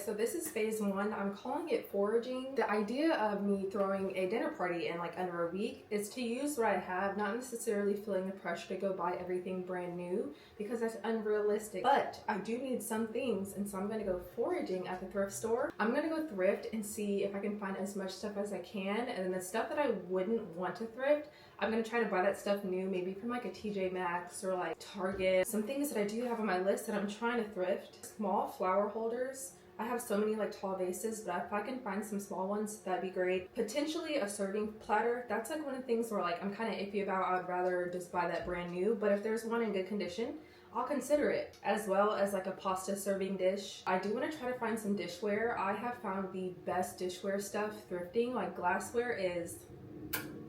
So this is phase one. I'm calling it foraging. The idea of me throwing a dinner party in like under a week is to use what I have, not necessarily feeling the pressure to go buy everything brand new because that's unrealistic. But I do need some things, and so I'm gonna go foraging at the thrift store. I'm gonna go thrift and see if I can find as much stuff as I can, and then the stuff that I wouldn't want to thrift, I'm gonna try to buy that stuff new, maybe from like a TJ Maxx or like Target. Some things that I do have on my list that I'm trying to thrift. Small flower holders. I have so many like tall vases, but if I can find some small ones, that'd be great. Potentially a serving platter. That's like one of the things where like I'm kind of iffy about. I'd rather just buy that brand new, but if there's one in good condition, I'll consider it. As well as like a pasta serving dish. I do want to try to find some dishware. I have found the best dishware stuff thrifting. Like glassware is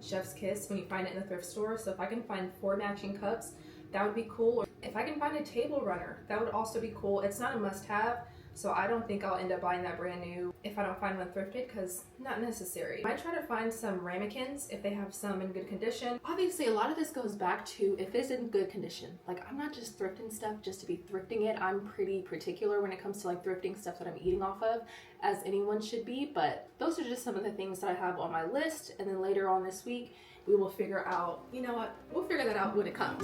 chef's kiss when you find it in the thrift store. So if I can find 4 matching cups, that would be cool. If I can find a table runner, that would also be cool. It's not a must-have, so I don't think I'll end up buying that brand new if I don't find one thrifted, because not necessary. I might try to find some ramekins if they have some in good condition. Obviously, a lot of this goes back to if it's in good condition. Like, I'm not just thrifting stuff just to be thrifting it. I'm pretty particular when it comes to like thrifting stuff that I'm eating off of, as anyone should be. But those are just some of the things that I have on my list, and then later on this week, we will figure out, you know what, we'll figure that out when it comes.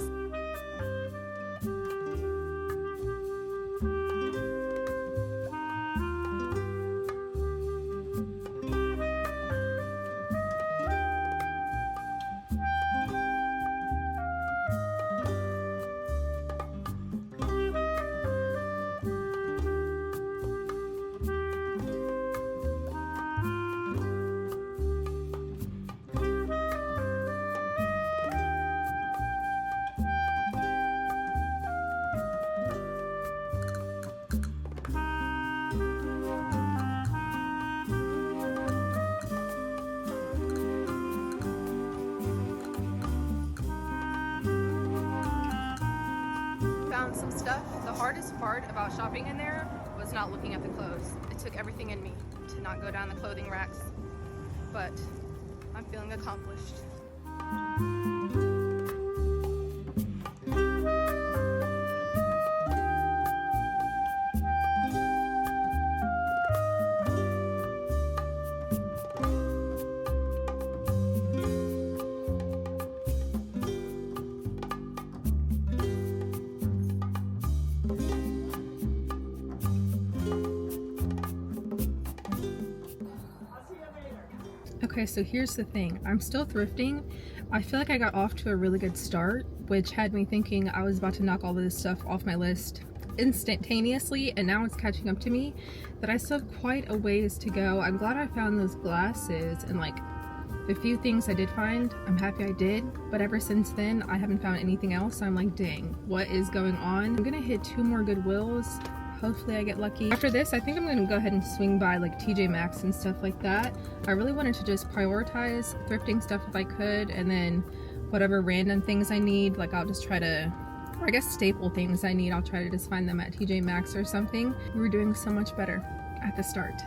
Found some stuff. The hardest part about shopping in there was not looking at the clothes. It took everything in me to not go down the clothing racks, but I'm feeling accomplished. Okay, so here's the thing. I'm still thrifting. I feel like I got off to a really good start, which had me thinking I was about to knock all of this stuff off my list instantaneously, and now it's catching up to me that I still have quite a ways to go. I'm glad I found those glasses, and like the few things I did find, I'm happy I did, but ever since then I haven't found anything else. So I'm like, dang, what is going on? I'm gonna hit 2 more Goodwills. Hopefully I get lucky. After this, I think I'm gonna go ahead and swing by like TJ Maxx and stuff like that. I really wanted to just prioritize thrifting stuff if I could, and then whatever random things I need, like I'll just try to, or I guess staple things I need, I'll try to just find them at TJ Maxx or something. We were doing so much better at the start.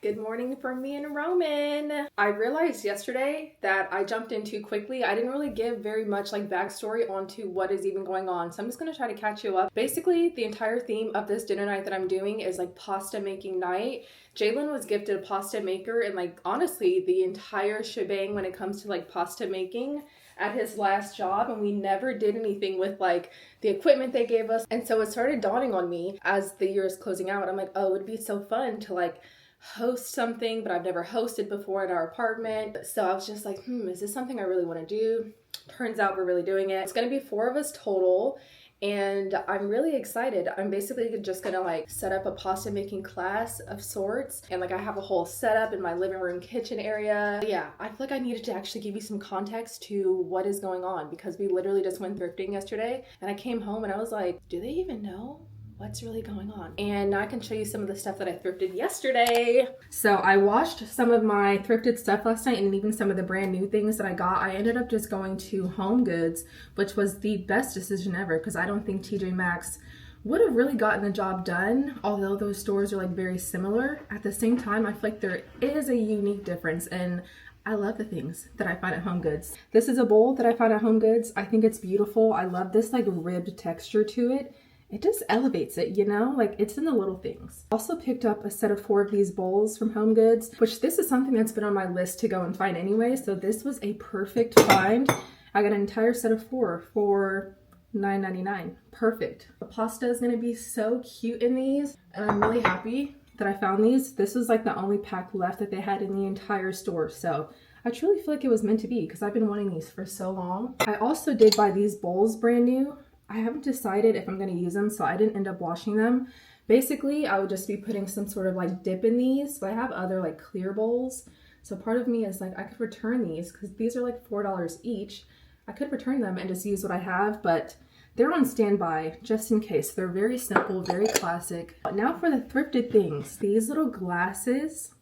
Good morning from me and Roman. I realized yesterday that I jumped in too quickly. I didn't really give very much like backstory onto what is even going on. So I'm just gonna try to catch you up. Basically, the entire theme of this dinner night that I'm doing is like pasta making night. Jalen was gifted a pasta maker, and like honestly, the entire shebang when it comes to like pasta making at his last job, and we never did anything with like the equipment they gave us. And so it started dawning on me as the year is closing out. I'm like, oh, it'd be so fun to like host something, but I've never hosted before at our apartment. So I was just like, is this something I really want to do? Turns out we're really doing it. It's going to be 4 of us total, and I'm really excited. I'm basically just gonna like set up a pasta making class of sorts, and like I have a whole setup in my living room kitchen area. Yeah, I feel like I needed to actually give you some context to what is going on, because we literally just went thrifting yesterday, and I came home and I was like, do they even know what's really going on? And now I can show you some of the stuff that I thrifted yesterday. So I washed some of my thrifted stuff last night, and even some of the brand new things that I got. I ended up just going to Home Goods, which was the best decision ever, because I don't think TJ Maxx would have really gotten the job done, although those stores are like very similar. At the same time, I feel like there is a unique difference, and I love the things that I find at Home Goods. This is a bowl that I found at Home Goods. I think it's beautiful. I love this like ribbed texture to it. It just elevates it, you know, like it's in the little things. Also picked up a set of 4 of these bowls from Home Goods, which this is something that's been on my list to go and find anyway. So this was a perfect find. I got an entire set of 4 for $9.99. Perfect. The pasta is gonna be so cute in these, and I'm really happy that I found these. This was like the only pack left that they had in the entire store. So I truly feel like it was meant to be because I've been wanting these for so long. I also did buy these bowls brand new. I haven't decided if I'm going to use them, so I didn't end up washing them. Basically, I would just be putting some sort of like dip in these, but I have other like clear bowls. So part of me is like, I could return these because these are like $4 each. I could return them and just use what I have, but they're on standby just in case. They're very simple, very classic. Now for the thrifted things. These little glasses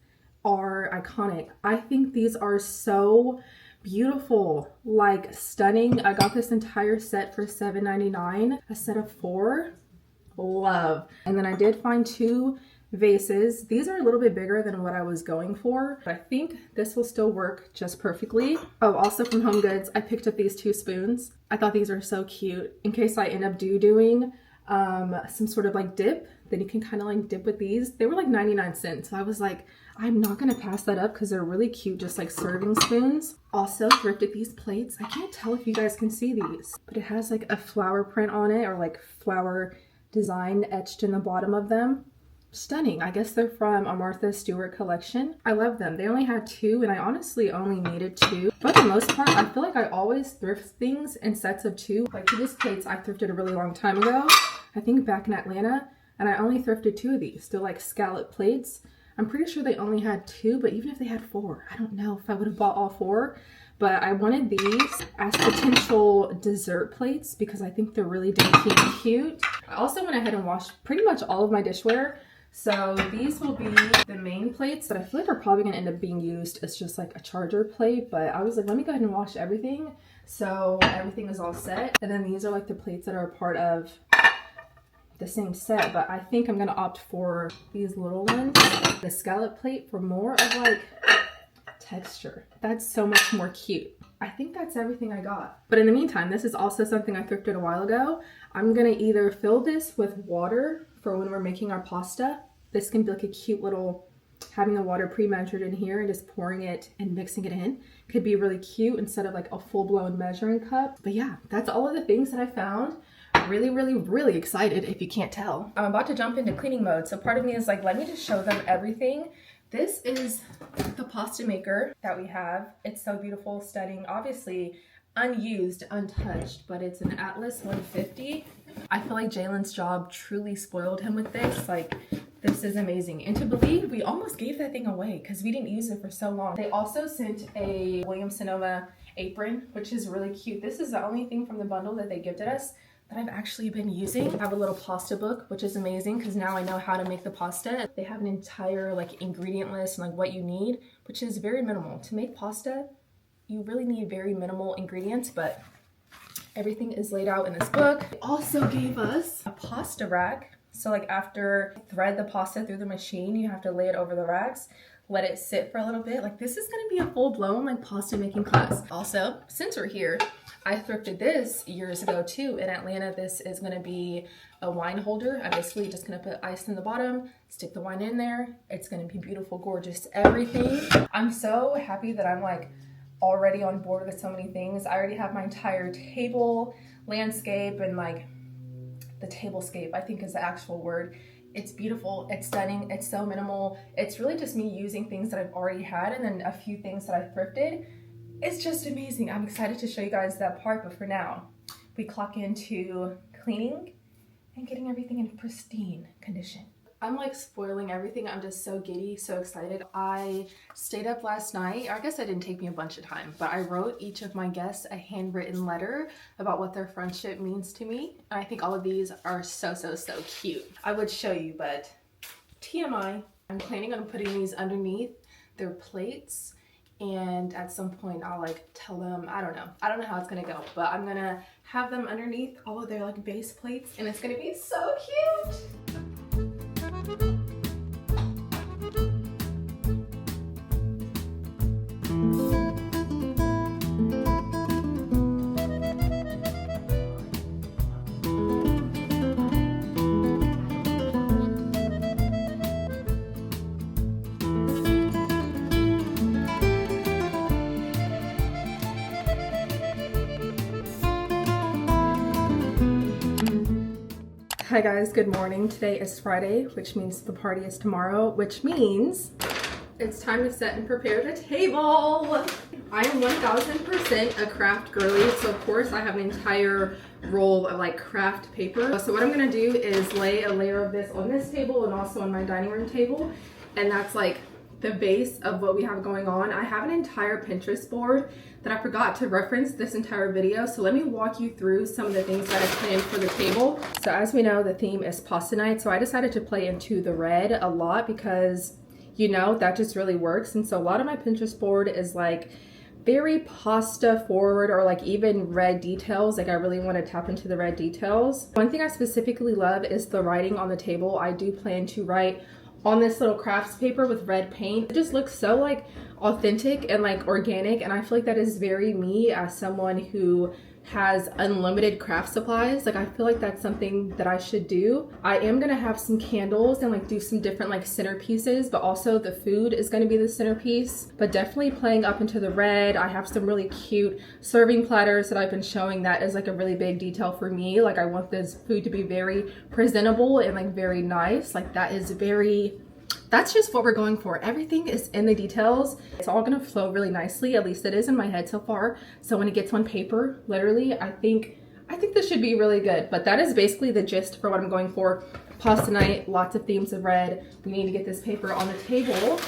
are iconic. I think these are so beautiful, like stunning. I got this entire set for $7.99, a set of 4. Love. And then I did find 2 vases. These are a little bit bigger than what I was going for, but I think this will still work just perfectly. Oh, also from Home Goods, I picked up these 2 spoons. I thought these are so cute. In case I end up doing some sort of like dip, then you can kind of like dip with these. They were like 99 cents. So I was like, I'm not gonna pass that up because they're really cute, just like serving spoons. Also thrifted these plates. I can't tell if you guys can see these, but it has like a flower print on it, or like flower design etched in the bottom of them. Stunning. I guess they're from a Martha Stewart collection. I love them. They only had 2 and I honestly only needed 2. For the most part, I feel like I always thrift things in sets of 2. Like these plates I thrifted a really long time ago, I think back in Atlanta, and I only thrifted 2 of these. They're like scallop plates. I'm pretty sure they only had 2, but even if they had 4, I don't know if I would have bought all 4. But I wanted these as potential dessert plates because I think they're really dainty and cute. I also went ahead and washed pretty much all of my dishware. So these will be the main plates that I feel like are probably gonna end up being used as just like a charger plate. But I was like, let me go ahead and wash everything. So everything is all set. And then these are like the plates that are a part of the same set, but I think I'm gonna opt for these little ones, the scallop plate, for more of like texture. That's so much more cute. I think that's everything I got. But in the meantime, this is also something I thrifted a while ago. I'm gonna either fill this with water for when we're making our pasta. This can be like a cute little, having the water pre-measured in here and just pouring it and mixing it in. Could be really cute instead of like a full-blown measuring cup. But yeah, that's all of the things that I found. Really excited if you can't tell. I'm about to jump into cleaning mode, so part of me is like, let me just show them everything. This is the pasta maker that we have. It's so beautiful, stunning, obviously unused, untouched, but it's an Atlas 150. I feel like Jalen's job truly spoiled him with this. Like, this is amazing. And to believe we almost gave that thing away because we didn't use it for so long. They also sent a Williams-Sonoma apron, which is really cute. This is the only thing from the bundle that they gifted us that I've actually been using. I have a little pasta book, which is amazing because now I know how to make the pasta. They have an entire like ingredient list and like what you need, which is very minimal. To make pasta, you really need very minimal ingredients, but everything is laid out in this book. They also gave us a pasta rack. So like after you thread the pasta through the machine, you have to lay it over the racks, let it sit for a little bit. Like this is gonna be a full-blown like pasta making class. Also, since we're here, I thrifted this years ago too in Atlanta. This is gonna be a wine holder. I'm basically just gonna put ice in the bottom, stick the wine in there. It's gonna be beautiful, gorgeous, everything. I'm so happy that I'm like already on board with so many things. I already have my entire table landscape, and like the tablescape I think is the actual word. It's beautiful, it's stunning, it's so minimal. It's really just me using things that I've already had and then a few things that I thrifted. It's just amazing. I'm excited to show you guys that part, but for now, we clock into cleaning and getting everything in pristine condition. I'm like spoiling everything. I'm just so giddy, so excited. I stayed up last night. I guess it didn't take me a bunch of time, but I wrote each of my guests a handwritten letter about what their friendship means to me. And I think all of these are so cute. I would show you, but TMI. I'm planning on putting these underneath their plates, and at some point I'll like tell them, I don't know how it's gonna go, but I'm gonna have them underneath all of their like base plates, and it's gonna be so cute. Hi guys, good morning. Today is Friday, which means the party is tomorrow, which means it's time to set and prepare the table. I am 1000% a craft girly, so of course I have an entire roll of like craft paper. So what I'm gonna do is lay a layer of this on this table and also on my dining room table, and that's like the base of what we have going on. I have an entire Pinterest board that I forgot to reference this entire video, so let me walk you through some of the things that I planned for the table. So as we know, the theme is pasta night, so I decided to play into the red a lot because, you know, that just really works. And so a lot of my Pinterest board is like very pasta forward, or like even red details. Like I really want to tap into the red details. One thing I specifically love is the writing on the table. I do plan to write on this little crafts paper with red paint. It just looks so like authentic and like organic, and I feel like that is very me as someone who has unlimited craft supplies. Like I feel like that's something that I should do. I am gonna have some candles and like do some different like centerpieces, but also the food is gonna be the centerpiece, but definitely playing up into the red. I have some really cute serving platters that I've been showing. That is like a really big detail for me. Like I want this food to be very presentable and like very nice. Like that's just what we're going for. Everything is in the details. It's all gonna flow really nicely. At least it is in my head so far. So when it gets on paper, literally, I think this should be really good. But that is basically the gist for what I'm going for. Pasta night, lots of themes of red. We need to get this paper on the table.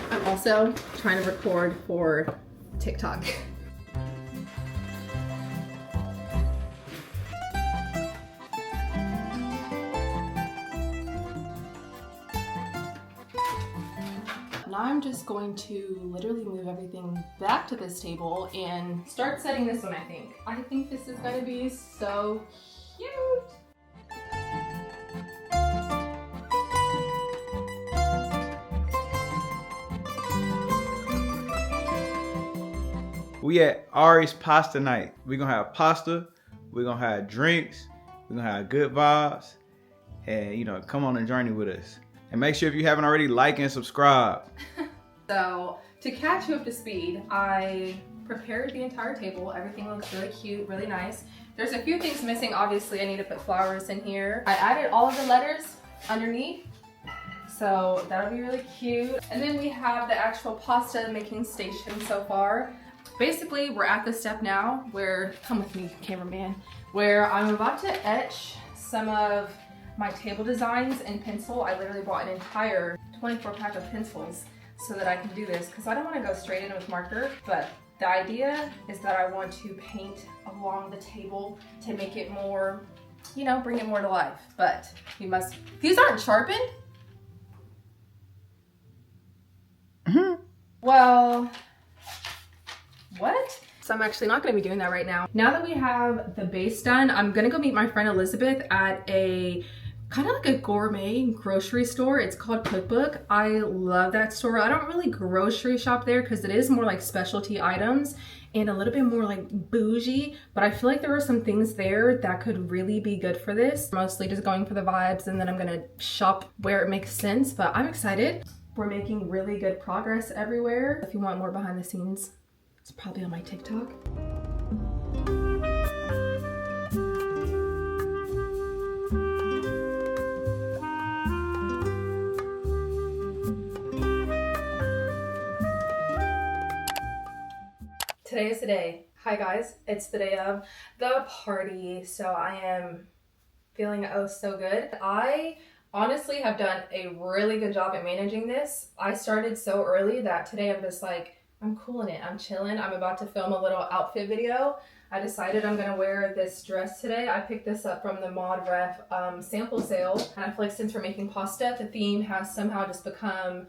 I'm also trying to record for TikTok. Now I'm just going to literally move everything back to this table and start setting this one, I think this is gonna be so cute. We at Ari's Pasta Night. We're gonna have pasta, we're gonna have drinks, we're gonna have good vibes, and you know, come on a journey with us. And make sure if you haven't already, like and subscribe. So to catch you up to speed, I prepared the entire table. Everything looks really cute, really nice. There's a few things missing. Obviously, I need to put flowers in here. I added all of the letters underneath, so that'll be really cute. And then we have the actual pasta making station so far. Basically, we're at the step now where, come with me, cameraman, where I'm about to etch some of my table designs in pencil. I literally bought an entire 24 pack of pencils so that I can do this, because I don't want to go straight in with marker, but the idea is that I want to paint along the table to make it more, you know, bring it more to life. But these aren't sharpened? Well, what? So I'm actually not gonna be doing that right now. Now that we have the base done, I'm gonna go meet my friend Elizabeth at a kind of like a gourmet grocery store. It's called Cookbook. I love that store. I don't really grocery shop there because it is more like specialty items and a little bit more like bougie, but I feel like there are some things there that could really be good for this. Mostly just going for the vibes, and then I'm gonna shop where it makes sense, but I'm excited. We're making really good progress everywhere. If you want more behind the scenes, it's probably on my TikTok. Today is the day. Hi guys, it's the day of the party, so I am feeling oh so good. I honestly have done a really good job at managing this. I started so early that today I'm just like, I'm cooling it, I'm chilling. I'm about to film a little outfit video. I decided I'm gonna wear this dress today. I picked this up from the Mod Ref sample sale, and I feel like since we're making pasta, the theme has somehow just become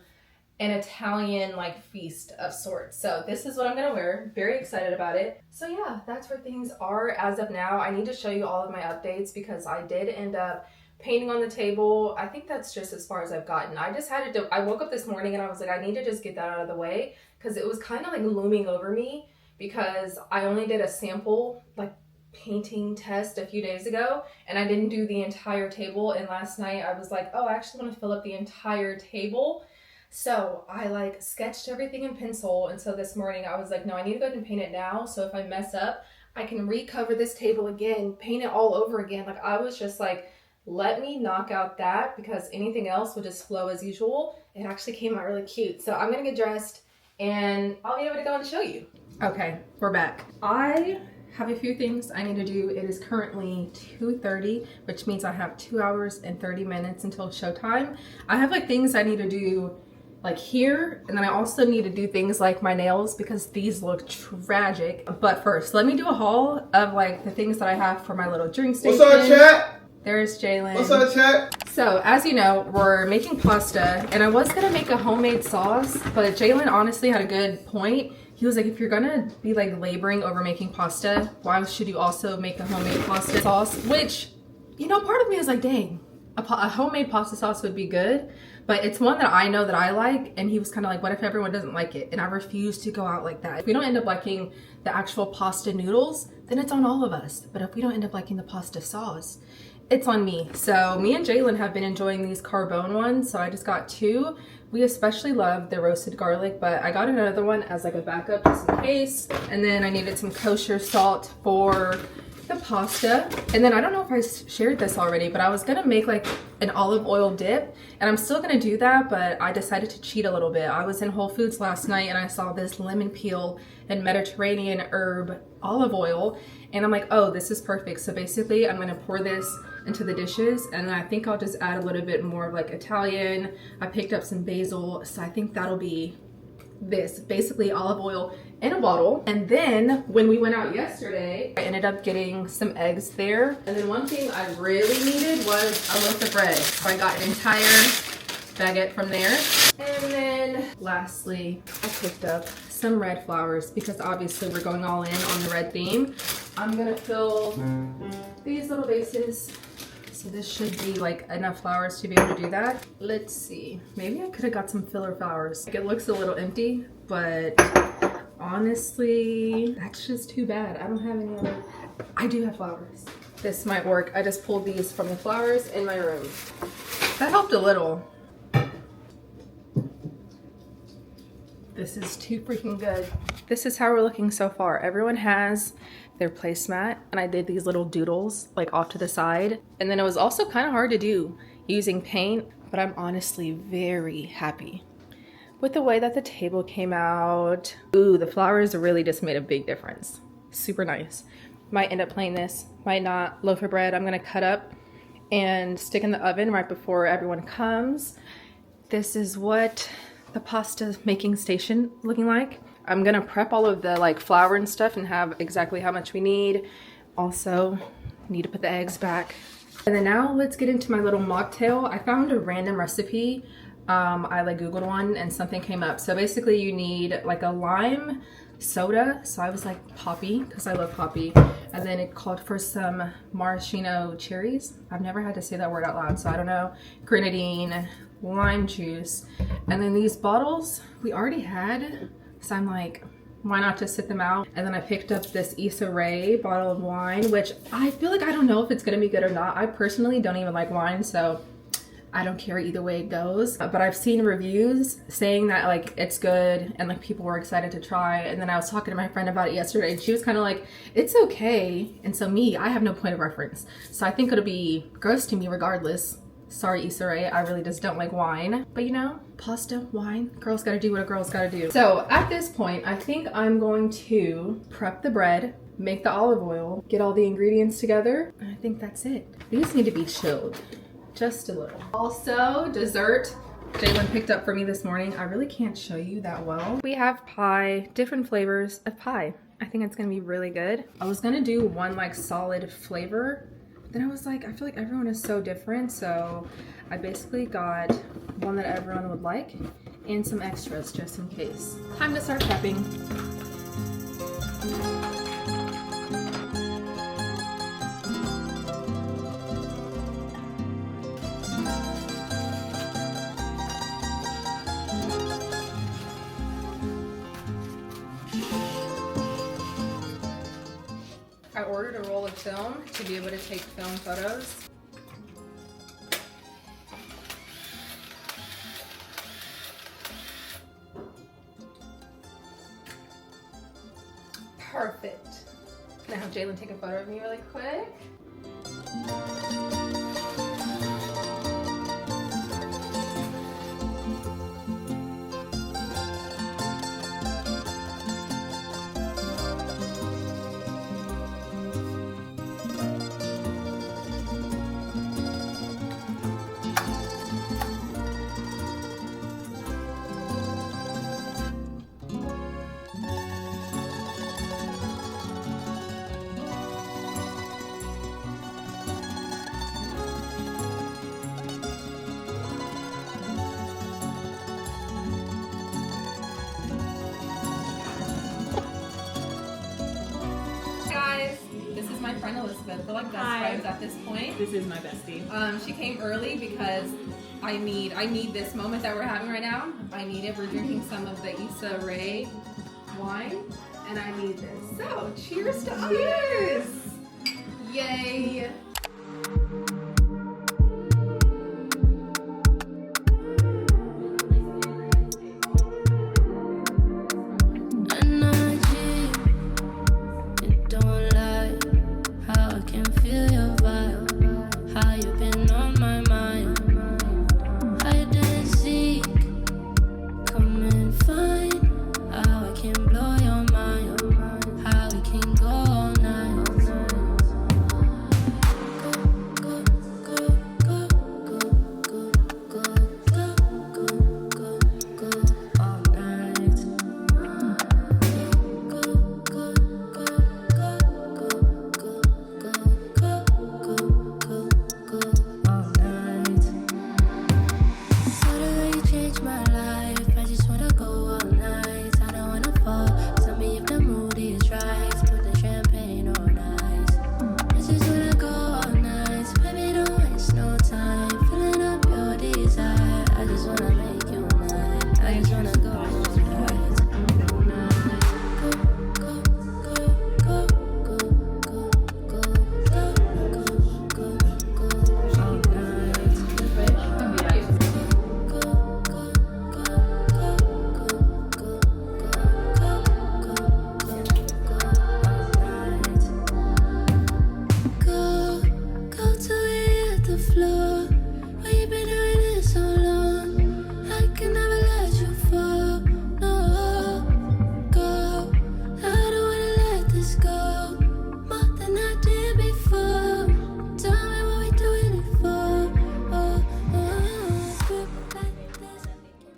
an Italian like feast of sorts. So this is what I'm gonna wear. Very excited about it. So yeah, that's where things are as of now. I need to show you all of my updates because I did end up painting on the table. I think that's just as far as I've gotten. I just had to I woke up this morning and I was like, I need to just get that out of the way because it was kind of like looming over me because I only did a sample like painting test a few days ago and I didn't do the entire table, and last night I was like, oh, I actually want to fill up the entire table. So I like sketched everything in pencil, and so this morning I was like, no, I need to go ahead and paint it now, so if I mess up I can recover this table again, paint it all over again. Like I was just like let me knock out that because anything else will just flow as usual. It actually came out really cute. So I'm gonna get dressed and I'll be able to go and show you. Okay, we're back. I have a few things I need to do. It is currently 2:30, which means I have 2 hours and 30 minutes until showtime. I have like things I need to do like here, and then I also need to do things like my nails because these look tragic. But first, let me do a haul of like the things that I have for my little drink station. What's up, chat? There's Jalen. What's up, chat? So, as you know, we're making pasta, and I was gonna make a homemade sauce, but Jalen honestly had a good point. He was like, if you're gonna be like laboring over making pasta, why should you also make a homemade pasta sauce? Which, you know, part of me is like, dang, a homemade pasta sauce would be good, but it's one that I know that I like, and he was kind of like, what if everyone doesn't like it? And I refuse to go out like that. If we don't end up liking the actual pasta noodles, then it's on all of us. But if we don't end up liking the pasta sauce, it's on me. So me and Jalen have been enjoying these carbone ones, so I just got 2. We especially love the roasted garlic, but I got another one as like a backup just in case. And then I needed some kosher salt for the pasta. And then I don't know if I shared this already, but I was gonna make like an olive oil dip, and I'm still gonna do that, but I decided to cheat a little bit. I was in Whole Foods last night and I saw this lemon peel and Mediterranean herb olive oil, and I'm like, oh, this is perfect. So basically I'm gonna pour this into the dishes, and I think I'll just add a little bit more of like Italian. I picked up some basil, so I think that'll be this, basically olive oil in a bottle. And then when we went out yesterday, I ended up getting some eggs there. And then one thing I really needed was a loaf of bread. So I got an entire baguette from there. And then lastly, I picked up some red flowers because obviously we're going all in on the red theme. I'm gonna fill these little vases. So this should be like enough flowers to be able to do that. Let's see, maybe I could have got some filler flowers. Like, it looks a little empty, but honestly, that's just too bad. I don't have any other, I do have flowers. This might work. I just pulled these from the flowers in my room. That helped a little. This is too freaking good. This is how we're looking so far. Everyone has their placemat, and I did these little doodles like off to the side. And then it was also kind of hard to do using paint, but I'm honestly very happy with the way that the table came out. Ooh, the flowers really just made a big difference. Super nice. Might end up playing this, might not. Loaf of bread I'm gonna cut up and stick in the oven right before everyone comes. This is what the pasta making station looking like. I'm gonna prep all of the like flour and stuff and have exactly how much we need. Also need to put the eggs back. And then now let's get into my little mocktail. I found a random recipe. I like Googled one and something came up. So basically you need like a lime soda. So I was like poppy because I love poppy. And then it called for some maraschino cherries. I've never had to say that word out loud, so I don't know. Grenadine, lime juice. And then these bottles we already had. So I'm like, why not just sit them out? And then I picked up this Issa Rae bottle of wine, which I feel like I don't know if it's gonna be good or not. I personally don't even like wine, so I don't care either way it goes. But I've seen reviews saying that like it's good and like people were excited to try. And then I was talking to my friend about it yesterday and she was kind of like, it's okay. And so me, I have no point of reference. So I think it'll be gross to me regardless. Sorry, Issa Rae, I really just don't like wine. But you know, pasta, wine, girls gotta do what a girl's gotta do. So at this point, I think I'm going to prep the bread, make the olive oil, get all the ingredients together. And I think that's it. These need to be chilled, just a little. Also, dessert Jalen picked up for me this morning. I really can't show you that well. We have pie, different flavors of pie. I think it's gonna be really good. I was gonna do one like solid flavor, then I was like, I feel like everyone is so different, so I basically got one that everyone would like and some extras just in case. Time to start prepping. I ordered a roll of film to be able to take film photos. Perfect. Can I have Jalen take a photo of me really quick? friend Elizabeth. We're like best Hi. friends at this point. This is my bestie. She came early because I need this moment that we're having right now. I need it. We're drinking some of the Issa Rae wine, and I need this. So, cheers to us! Yay!